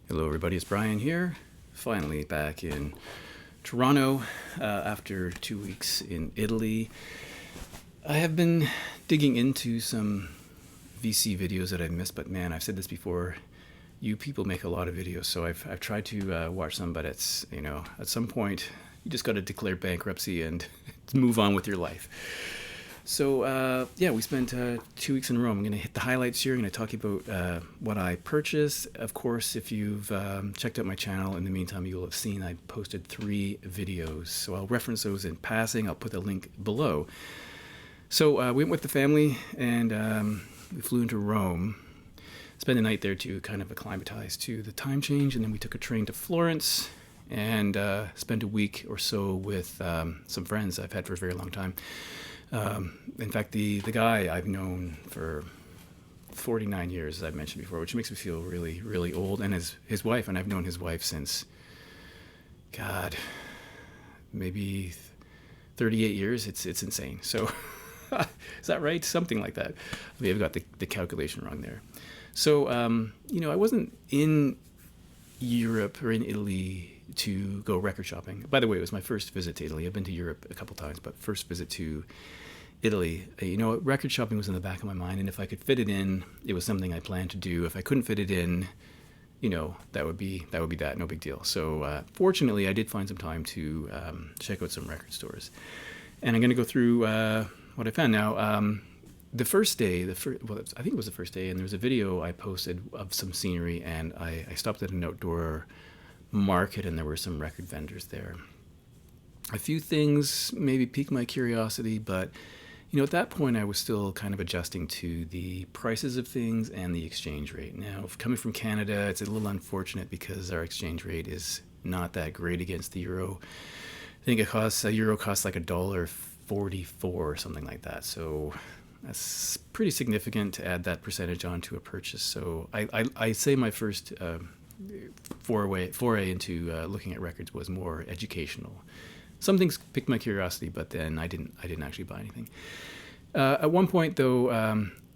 Hello, everybody. It's Brian here. Finally back in Toronto after 2 weeks in Italy. I have been digging into some VC videos that I missed, but man, I've said this before. You people make a lot of videos, so I've tried to watch some, but it's at some point you just got to declare bankruptcy and move on with your life. So yeah, we spent 2 weeks in Rome. I'm going to hit the highlights here. I'm going to talk about what I purchased. Of course, if you've checked out my channel in the meantime, you will have seen I posted 3 videos. So I'll reference those in passing. I'll put the link below. So we went with the family and we flew into Rome. Spent the night there to kind of acclimatize to the time change, and then we took a train to Florence and spent a week or so with some friends I've had for a very long time. In fact, the guy I've known for 49 years, as I've mentioned before, which makes me feel really, really old, and his wife, and I've known his wife since, God, maybe 38 years. It's insane. So is that right? Something like that. Maybe I've got the calculation wrong there. So, I wasn't in Europe or in Italy to go record shopping. By the way, it was my first visit to Italy. I've been to Europe a couple times, but first visit to Italy. Record shopping was in the back of my mind, and if I could fit it in, it was something I planned to do. If I couldn't fit it in, that would be that, no big deal. So fortunately, I did find some time to check out some record stores, and I'm going to go through what I found. Now, the first day, I think it was the first day, and there was a video I posted of some scenery, and I stopped at an outdoor market, and there were some record vendors there. A few things maybe piqued my curiosity, but at that point I was still kind of adjusting to the prices of things and the exchange rate. Now, coming from Canada, it's a little unfortunate because our exchange rate is not that great against the euro. I think a euro costs like $1.44 or something like that. So that's pretty significant to add that percentage onto a purchase. So I say my first foray into looking at records was more educational. Some things piqued my curiosity, but then I didn't actually buy anything. At one point, though,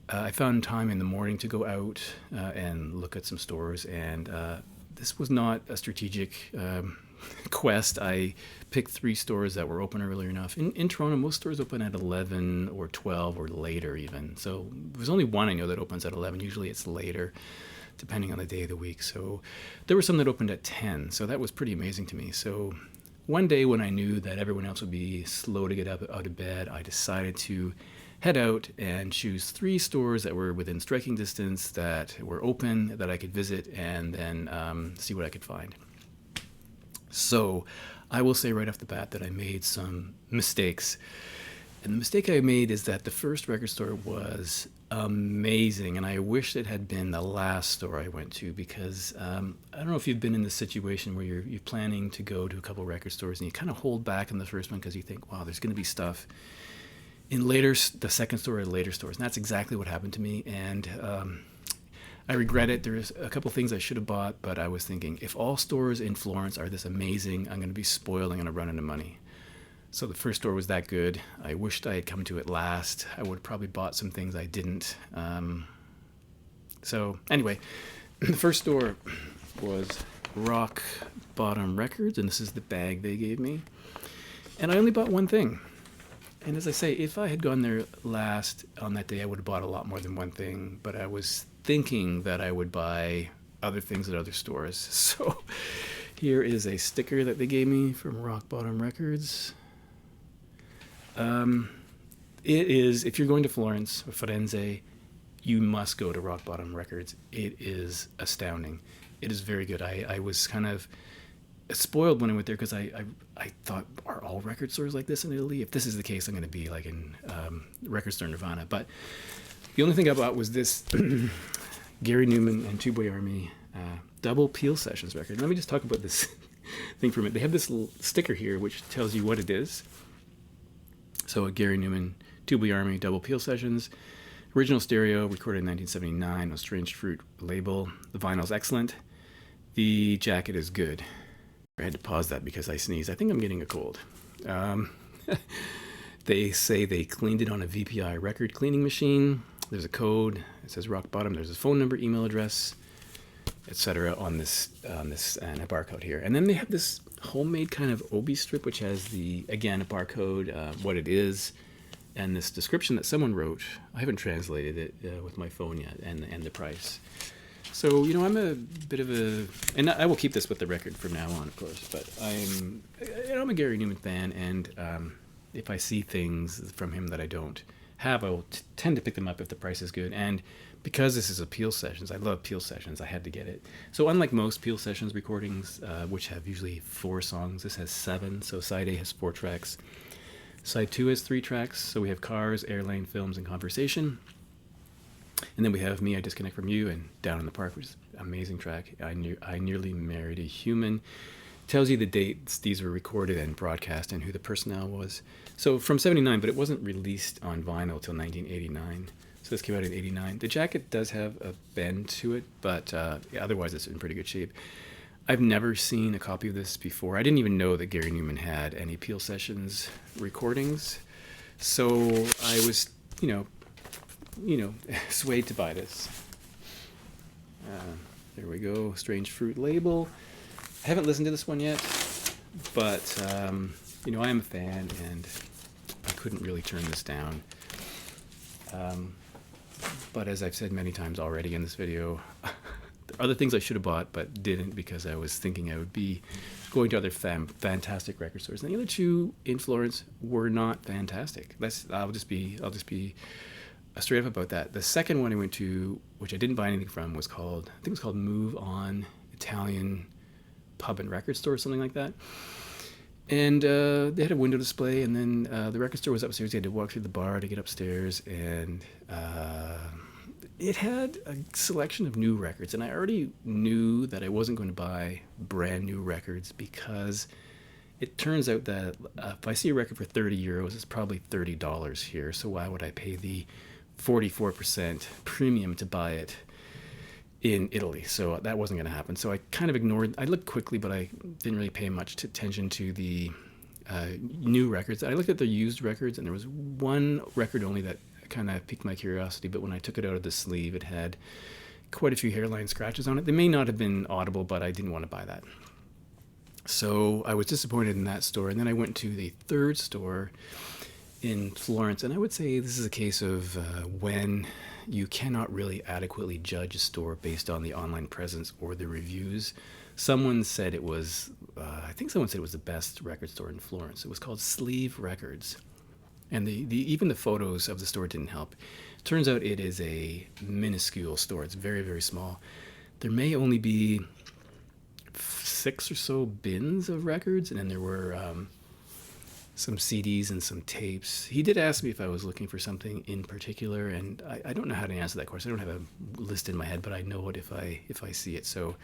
I found time in the morning to go out and look at some stores, and this was not a strategic quest. I picked 3 stores that were open earlier enough. In Toronto, most stores open at 11 or 12 or later even. So there's only one I know that opens at 11. Usually it's later, depending on the day of the week. So there were some that opened at 10. So that was pretty amazing to me. So one day when I knew that everyone else would be slow to get up out of bed, I decided to head out and choose 3 stores that were within striking distance, that were open, that I could visit, and then see what I could find. So I will say right off the bat that I made some mistakes. And the mistake I made is that the first record store was amazing, and I wish it had been the last store I went to, because I don't know if you've been in this situation where you're planning to go to a couple record stores and you kind of hold back in the first one because you think, wow, there's going to be stuff in the second store or later stores. And that's exactly what happened to me, and I regret it. There's a couple things I should have bought, but I was thinking, if all stores in Florence are this amazing, I'm going to be spoiled, I'm going to run into money. So the first store was that good. I wished I had come to it last. I would have probably bought some things I didn't. So anyway, the first store was Rock Bottom Records, and this is the bag they gave me. And I only bought one thing. And as I say, if I had gone there last on that day, I would have bought a lot more than one thing. But I was thinking that I would buy other things at other stores. So here is a sticker that they gave me from Rock Bottom Records. It is, if you're going to Florence or Firenze, you must go to Rock Bottom Records. It is astounding. It is very good. I was kind of spoiled when I went there because I thought, are all record stores like this in Italy? If this is the case, I'm going to be like in Record Store Nirvana. But the only thing I bought was this Gary Numan and Two Boy Army double Peel Sessions record. Let me just talk about this thing for a minute. They have this little sticker here which tells you what it is. So a Gary Numan, Two Boy Army, double Peel Sessions, original stereo, recorded in 1979 on Strange Fruit label. The vinyl's excellent. The jacket is good. I had to pause that because I sneezed. I think I'm getting a cold. They say they cleaned it on a VPI record cleaning machine. There's a code. It says Rock Bottom. There's a phone number, email address. etc. on this and a barcode here. And then they have this homemade kind of obi strip, which has a barcode, what it is, and this description that someone wrote. I haven't translated it with my phone yet, and the price. So, I'm a bit of and I will keep this with the record from now on, of course, but I'm a Gary Numan fan, and if I see things from him that I don't have, I will tend to pick them up if the price is good. And because this is a Peel Sessions, I love Peel Sessions, I had to get it. So unlike most Peel Sessions recordings, which have usually 4 songs, this has 7. So side A has 4 tracks. Side 2 has 3 tracks. So we have Cars, Airlane, Films, and Conversation. And then we have Me, I Disconnect From You, and Down in the Park, which is an amazing track. I Nearly Married a Human. Tells you the dates these were recorded and broadcast and who the personnel was. So from 79, but it wasn't released on vinyl till 1989. So this came out in 89. The jacket does have a bend to it, but otherwise it's in pretty good shape. I've never seen a copy of this before. I didn't even know that Gary Numan had any Peel Sessions recordings. So I was, swayed to buy this. There we go, Strange Fruit label. I haven't listened to this one yet, but I am a fan, and I couldn't really turn this down. But as I've said many times already in this video, there are other things I should have bought but didn't because I was thinking I would be going to other fantastic record stores. And the other 2 in Florence were not fantastic. I'll just be straight up about that. The second one I went to, which I didn't buy anything from, was called Move On Italian Pub and Record Store, something like that. And they had a window display, and then the record store was upstairs. You had to walk through the bar to get upstairs, and it had a selection of new records. And I already knew that I wasn't going to buy brand new records because it turns out that if I see a record for €30, it's probably $30 here. So why would I pay the 44% premium to buy it in Italy? So that wasn't going to happen. So I kind of ignored. I looked quickly, but I didn't really pay much attention to the new records. I looked at the used records, and there was one record only that kind of piqued my curiosity. But when I took it out of the sleeve, it had quite a few hairline scratches on it. They may not have been audible, but I didn't want to buy that. So I was disappointed in that store. And then I went to the third store in Florence, and I would say this is a case of when you cannot really adequately judge a store based on the online presence or the reviews. Someone said it was, I think someone said it was the best record store in Florence. It was called Sleeve Records. And even the photos of the store didn't help. Turns out it is a minuscule store. It's very, very small. There may only be 6 or so bins of records, and then there were some CDs and some tapes. He did ask me if I was looking for something in particular, and I don't know how to answer that question. I don't have a list in my head, but I know it if I see it. So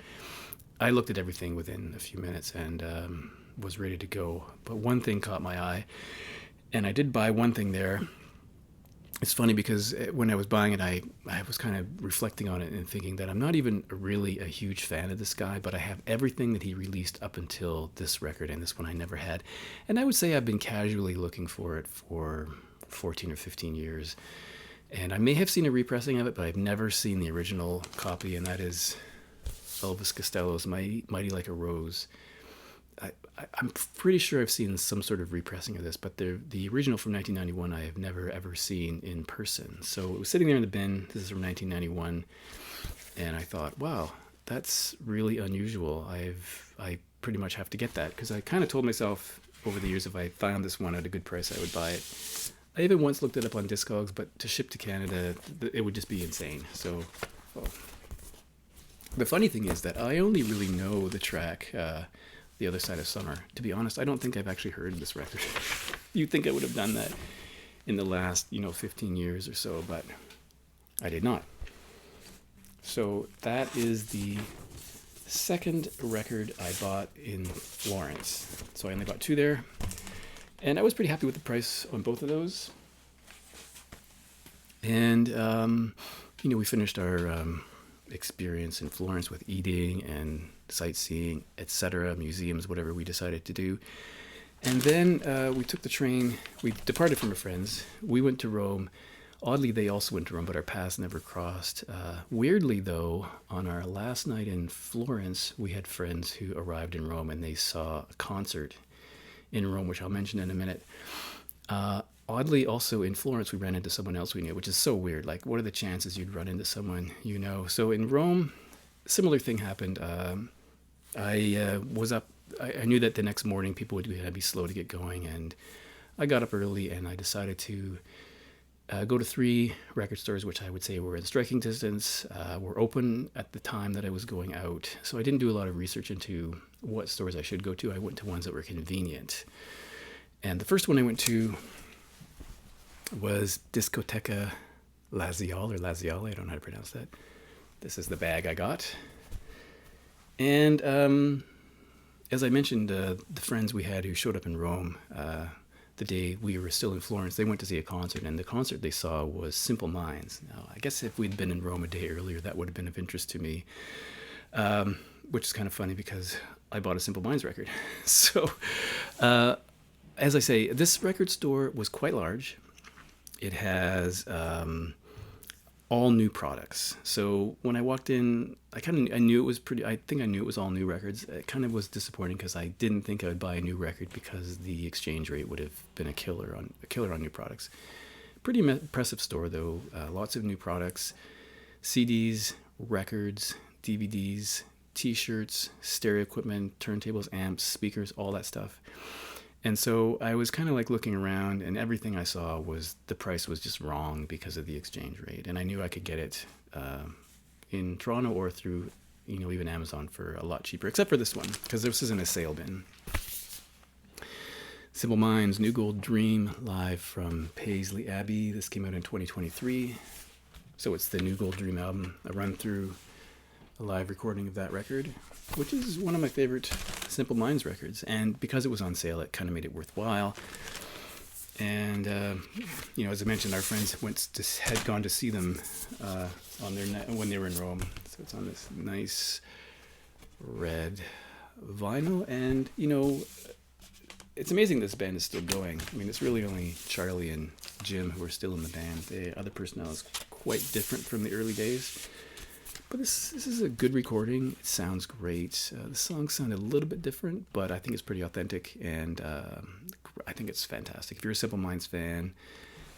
I looked at everything within a few minutes and was ready to go. But one thing caught my eye, and I did buy one thing there. It's funny because when I was buying it, I was kind of reflecting on it and thinking that I'm not even really a huge fan of this guy, but I have everything that he released up until this record, and this one I never had. And I would say I've been casually looking for it for 14 or 15 years. And I may have seen a repressing of it, but I've never seen the original copy, and that is Elvis Costello's Mighty Like a Rose. I'm pretty sure I've seen some sort of repressing of this, but the original from 1991 I have never ever seen in person. So it was sitting there in the bin. This is from 1991, and I thought, wow, that's really unusual. I pretty much have to get that because I kind of told myself over the years if I found this one at a good price, I would buy it. I even once looked it up on Discogs, but to ship to Canada, it would just be insane. So, the funny thing is that I only really know the track. The Other Side of Summer. To be honest, I don't think I've actually heard this record. You'd think I would have done that in the last, 15 years or so, but I did not. So that is the second record I bought in Florence. So I only bought 2 there, and I was pretty happy with the price on both of those. And, we finished our experience in Florence with eating and sightseeing, etc., museums, whatever we decided to do. And then we took the train. We departed from our friends. We went to Rome. Oddly, they also went to Rome, but our paths never crossed. Weirdly, though, on our last night in Florence, we had friends who arrived in Rome and they saw a concert in Rome, which I'll mention in a minute. Oddly, also in Florence, we ran into someone else we knew, which is so weird. Like, what are the chances you'd run into someone you know? So in Rome, similar thing happened. I was up. I knew that the next morning people would be slow to get going, and I got up early and I decided to go to 3 record stores, which I would say were in striking distance, were open at the time that I was going out. So I didn't do a lot of research into what stores I should go to. I went to ones that were convenient. And the first one I went to was Discoteca Laziale, or Laziale, I don't know how to pronounce that. This is the bag I got. And as I mentioned, the friends we had who showed up in Rome the day we were still in Florence, they went to see a concert, and the concert they saw was Simple Minds. Now, I guess if we'd been in Rome a day earlier, that would have been of interest to me, which is kind of funny because I bought a Simple Minds record. So, as I say, this record store was quite large. It has all new products. So when I walked in, I knew it was I think I knew it was all new records. It kind of was disappointing because I didn't think I would buy a new record because the exchange rate would have been a killer on new products. Pretty impressive store though. Lots of new products, CDs, records, DVDs, T-shirts, stereo equipment, turntables, amps, speakers, all that stuff. And so I was kind of like looking around, and everything I saw was the price was just wrong because of the exchange rate. And I knew I could get it in Toronto or through, even Amazon for a lot cheaper, except for this one, because this is in a sale bin. Simple Minds, New Gold Dream, live from Paisley Abbey. This came out in 2023. So it's the New Gold Dream album. I run through a live recording of that record, which is one of my favorite Simple Minds records. And because it was on sale, it kind of made it worthwhile. And, as I mentioned, our friends had gone to see them when they were in Rome. So it's on this nice red vinyl. And, it's amazing this band is still going. I mean, it's really only Charlie and Jim who are still in the band. The other personnel is quite different from the early days. But this is a good recording. It sounds great. The songs sound a little bit different, but I think it's pretty authentic, and I think it's fantastic. If you're a Simple Minds fan,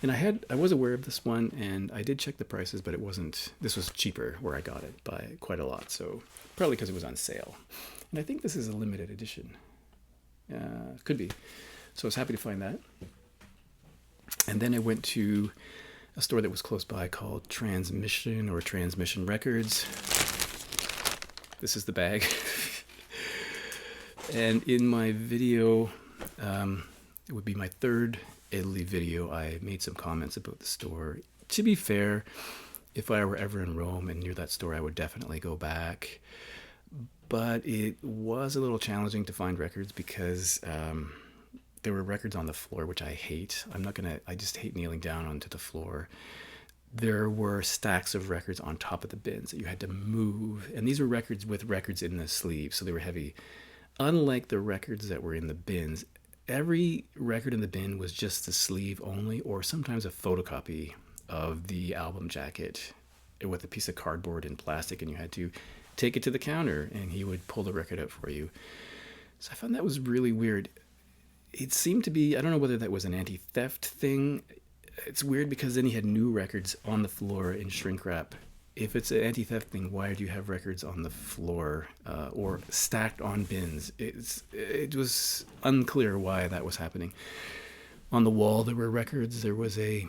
and I was aware of this one, and I did check the prices, but this was cheaper where I got it by quite a lot, so probably because it was on sale. And I think this is a limited edition. Could be. So I was happy to find that. And then I went to a store that was close by called Transmission Records. This is the bag. And in my video, it would be my 3rd Italy video, I made some comments about the store. To be fair, if I were ever in Rome and near that store, I would definitely go back. But it was a little challenging to find records because there were records on the floor, which I hate. I just hate kneeling down onto the floor. There were stacks of records on top of the bins that you had to move. And these were records with records in the sleeve, so they were heavy. Unlike the records that were in the bins, every record in the bin was just the sleeve only, or sometimes a photocopy of the album jacket with a piece of cardboard and plastic, and you had to take it to the counter and he would pull the record out for you. So I found that was really weird. It seemed to be, I don't know whether that was an anti-theft thing. It's weird because then he had new records on the floor in shrink wrap. If it's an anti-theft thing, why do you have records on the floor or stacked on bins? It was unclear why that was happening. On the wall there were records. There was a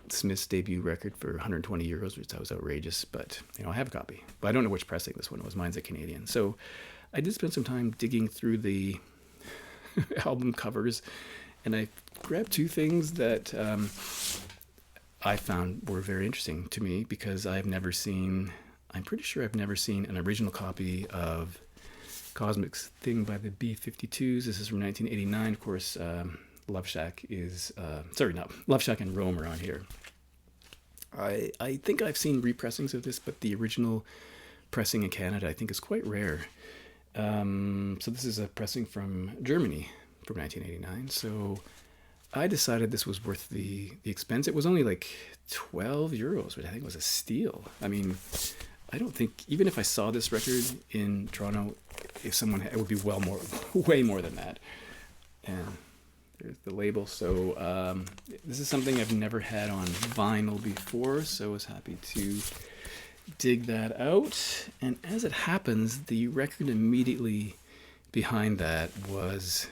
Smith's debut record for 120 euros, which was outrageous, but I have a copy. But I don't know which pressing this one was. Mine's a Canadian. So I did spend some time digging through the album covers, and I grabbed 2 things that I found were very interesting to me because I'm pretty sure I've never seen an original copy of Cosmic's Thing by the B-52s. This is from 1989. Of course, Love Shack Love Shack and Rome are on here. I think I've seen repressings of this, but the original pressing in Canada I think is quite rare. So this is a pressing from Germany from 1989. So I decided this was worth the expense. It was only like 12 euros, which I think was a steal. I mean, I don't think, even if I saw this record in Toronto, if someone, it would be well more, way more than that. And there's the label. So this is something I've never had on vinyl before, so I was happy to dig that out. And as it happens, the record immediately behind that was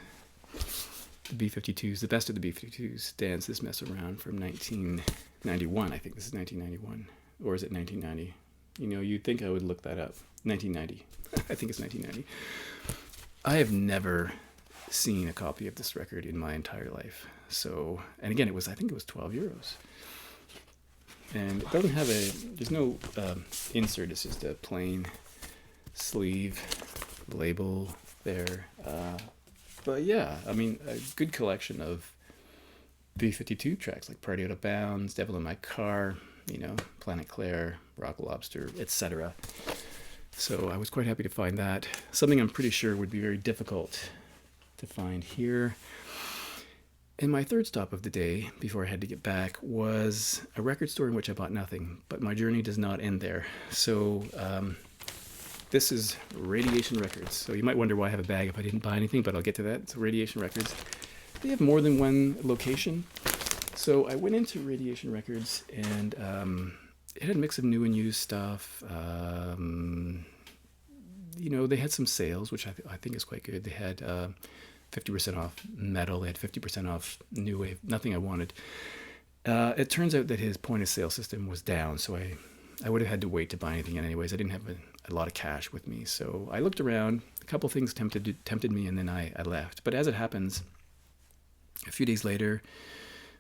the B-52s, the best of the B-52s, Dance This Mess Around from 1991. I think this is 1991. Or is it 1990? You know, you'd think I would look that up. 1990. I think it's 1990. I have never seen a copy of this record in my entire life. So, and again, I think it was 12 euros. And it doesn't have there's no insert. It's just a plain sleeve label there. But yeah, I mean, a good collection of B-52 tracks like Party Out of Bounds, Devil in My Car, you know, Planet Claire, Rock Lobster, etc. So I was quite happy to find that. Something I'm pretty sure would be very difficult to find here. And my third stop of the day, before I had to get back, was a record store in which I bought nothing. But my journey does not end there. So this is Radiation Records. So you might wonder why I have a bag if I didn't buy anything, but I'll get to that. It's Radiation Records. They have more than one location. So I went into Radiation Records, and it had a mix of new and used stuff. You know, they had some sales, which I think is quite good. They had 50% off metal. They had 50% off new wave. Nothing I wanted. It turns out that his point of sale system was down, so I would have had to wait to buy anything anyways. I didn't have a lot of cash with me, so I looked around. A couple things tempted me, and then I left. But as it happens, a few days later,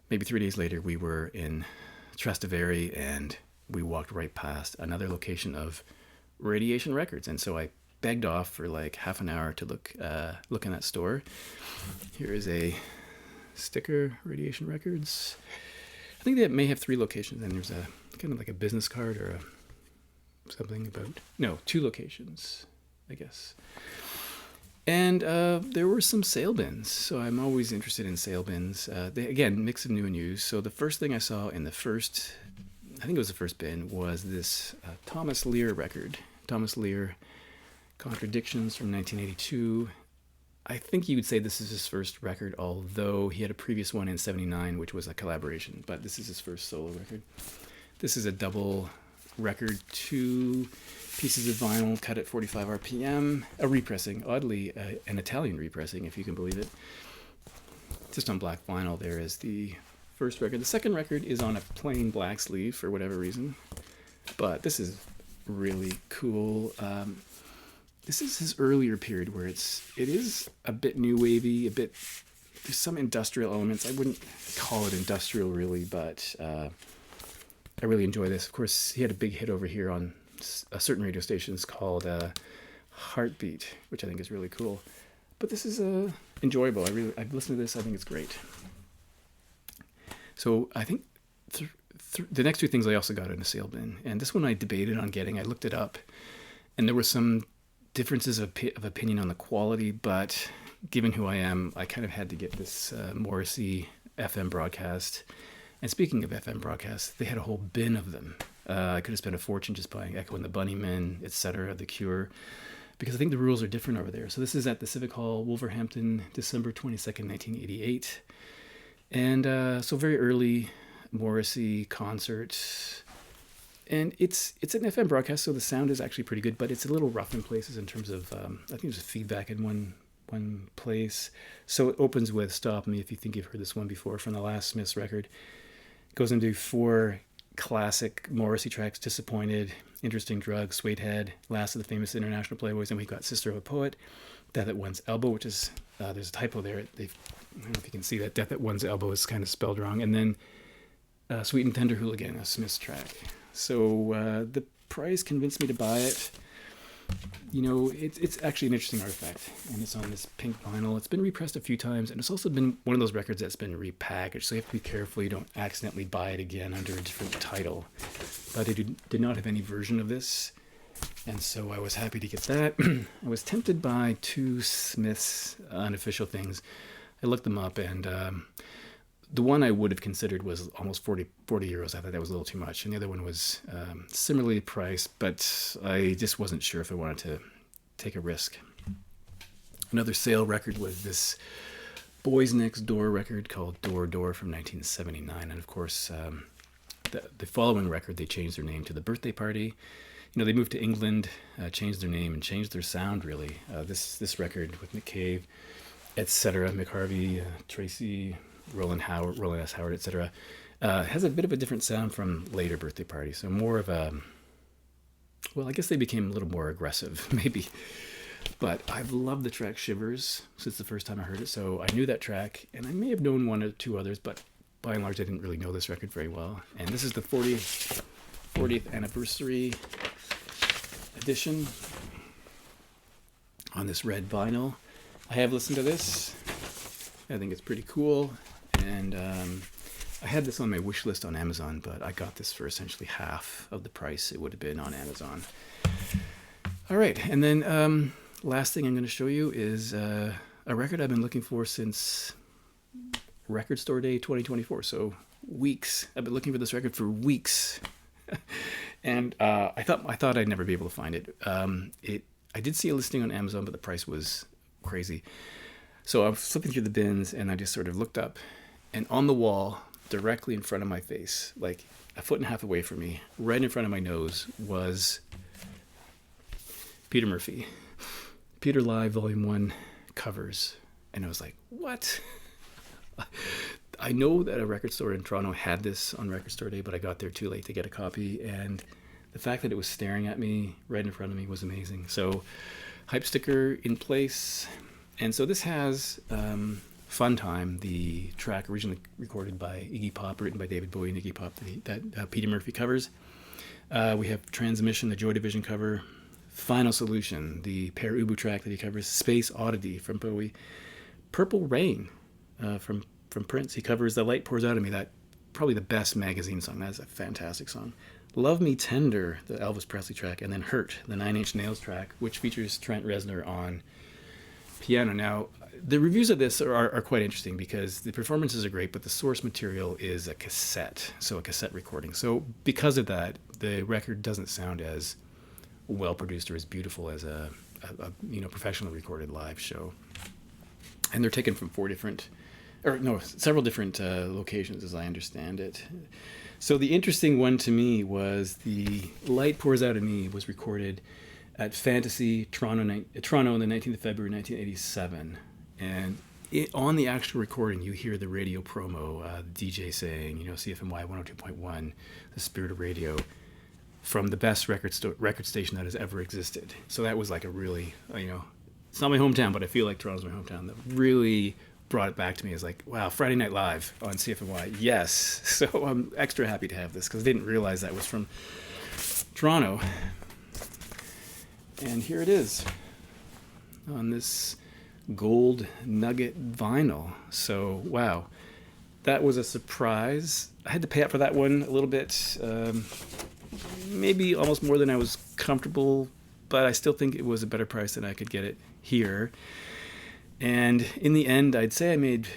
maybe 3 days later, we were in Trastevere, and we walked right past another location of Radiation Records. And so I begged off for like half an hour to look in that store. Here is a sticker, Radiation Records. I think they may have 3 locations, and there's a kind of like a business card or something about, no, 2 locations, I guess. And there were some sale bins, so I'm always interested in sale bins. They, again, mix of new and used. So the first thing I saw in I think it was the first bin, was this Thomas Lear record. Thomas Lear, Contradictions from 1982. I think you would say this is his first record, although he had a previous one in 79, which was a collaboration. But this is his first solo record. This is a double record, 2 pieces of vinyl cut at 45 RPM, a repressing, oddly an Italian repressing, if you can believe it. Just on black vinyl there is the first record. The second record is on a plain black sleeve for whatever reason, but this is really cool. This is his earlier period where it is a bit new wavy, there's some industrial elements. I wouldn't call it industrial really, but I really enjoy this. Of course, he had a big hit over here on a certain radio stations called Heartbeat, which I think is really cool. But this is enjoyable. I've listened to this. I think it's great. So I think the next 2 things I also got in a sale bin, and this one I debated on getting. I looked it up, and there were some differences of opinion on the quality, but given who I am, I kind of had to get this Morrissey FM broadcast. And speaking of FM broadcasts, they had a whole bin of them. I could have spent a fortune just buying Echo and the Bunnymen, etc., The Cure, because I think the rules are different over there. So this is at the Civic Hall, Wolverhampton, December 22nd, 1988. And so very early Morrissey concert. And it's an FM broadcast, so the sound is actually pretty good, but it's a little rough in places in terms of, I think there's feedback in one place. So it opens with Stop Me If You Think You've Heard This One Before from the last Smiths record. Goes into 4 classic Morrissey tracks: Disappointed, Interesting Drug, Suede Head, Last of the Famous International Playboys, and we've got Sister of a Poet, Death at One's Elbow, which is, there's a typo there. I don't know if you can see that. Death at One's Elbow is kind of spelled wrong. And then Sweet and Tender Hooligan, a Smiths track. So the price convinced me to buy it. You know, it's actually an interesting artifact, and it's on this pink vinyl. It's been repressed a few times, and it's also been one of those records that's been repackaged, so you have to be careful you don't accidentally buy it again under a different title. But I did not have any version of this, and so I was happy to get that. I was tempted by 2 Smiths unofficial things. I looked them up, and the one I would have considered was almost 40 euros. I thought that was a little too much. And the other one was similarly priced, but I just wasn't sure if I wanted to take a risk. Another sale record was this Boys Next Door record called Door Door from 1979. And of course, the following record, they changed their name to The Birthday Party. You know, they moved to England, changed their name, and changed their sound, really. This record with Nick Cave, etc., Mick Harvey, Tracy, Roland S. Howard, etc., has a bit of a different sound from later Birthday Party. So more of a, well, I guess they became a little more aggressive, maybe. But I've loved the track Shivers since the first time I heard it. So I knew that track, and I may have known one or two others, but by and large, I didn't really know this record very well. And this is the 40th anniversary edition on this red vinyl. I have listened to this. I think it's pretty cool. And I had this on my wish list on Amazon, but I got this for essentially half of the price it would have been on Amazon. All right. And then last thing I'm going to show you is a record I've been looking for since Record Store Day 2024. So weeks. I've been looking for this record for weeks. And I thought I'd never be able to find it. I did see a listing on Amazon, but the price was crazy. So I was flipping through the bins, and I just sort of looked up, and on the wall, directly in front of my face, like a foot and a half away from me, right in front of my nose, was Peter Murphy. Peter Live Volume 1 covers. And I was like, what? I know that a record store in Toronto had this on Record Store Day, but I got there too late to get a copy. And the fact that it was staring at me right in front of me was amazing. So hype sticker in place. And so this has Fun Time, the track originally recorded by Iggy Pop, written by David Bowie and Iggy Pop, that Peter Murphy covers. We have Transmission, the Joy Division cover. Final Solution, the Pere Ubu track that he covers. Space Oddity from Bowie. Purple Rain from Prince. He covers The Light Pours Out of Me, that probably the best magazine song. That's a fantastic song. Love Me Tender, the Elvis Presley track. And then Hurt, the Nine Inch Nails track, which features Trent Reznor on piano. Now, the reviews of this are quite interesting because the performances are great, but the source material is a cassette, so a cassette recording. So because of that, the record doesn't sound as well produced or as beautiful as a professionally recorded live show. And they're taken from several different locations, as I understand it. So the interesting one to me was The Light Pours Out of Me was recorded at Fantasy Toronto on the 19th of February 1987. And on the actual recording, you hear the radio promo, the DJ saying, CFMY 102.1, the spirit of radio, from the best record station that has ever existed. So that was like a really, it's not my hometown, but I feel like Toronto's my hometown. That really brought it back to me as like, wow, Friday Night Live on CFMY. Yes. So I'm extra happy to have this because I didn't realize that was from Toronto. And here it is on this gold nugget vinyl. So, wow, that was a surprise. I had to pay up for that one a little bit, maybe almost more than I was comfortable, but I still think it was a better price than I could get it here. And in the end, I'd say I made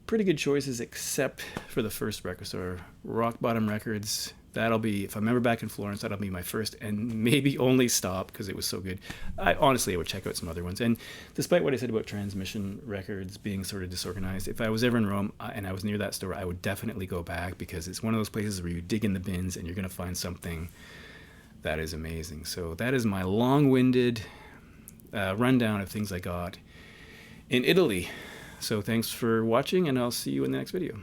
pretty good choices except for the first record store, Rock Bottom Records. That'll be, if I'm ever back in Florence, that'll be my first and maybe only stop because it was so good. I would check out some other ones. And despite what I said about Transmission Records being sort of disorganized, if I was ever in Rome and I was near that store, I would definitely go back because it's one of those places where you dig in the bins and you're going to find something that is amazing. So that is my long-winded rundown of things I got in Italy. So thanks for watching, and I'll see you in the next video.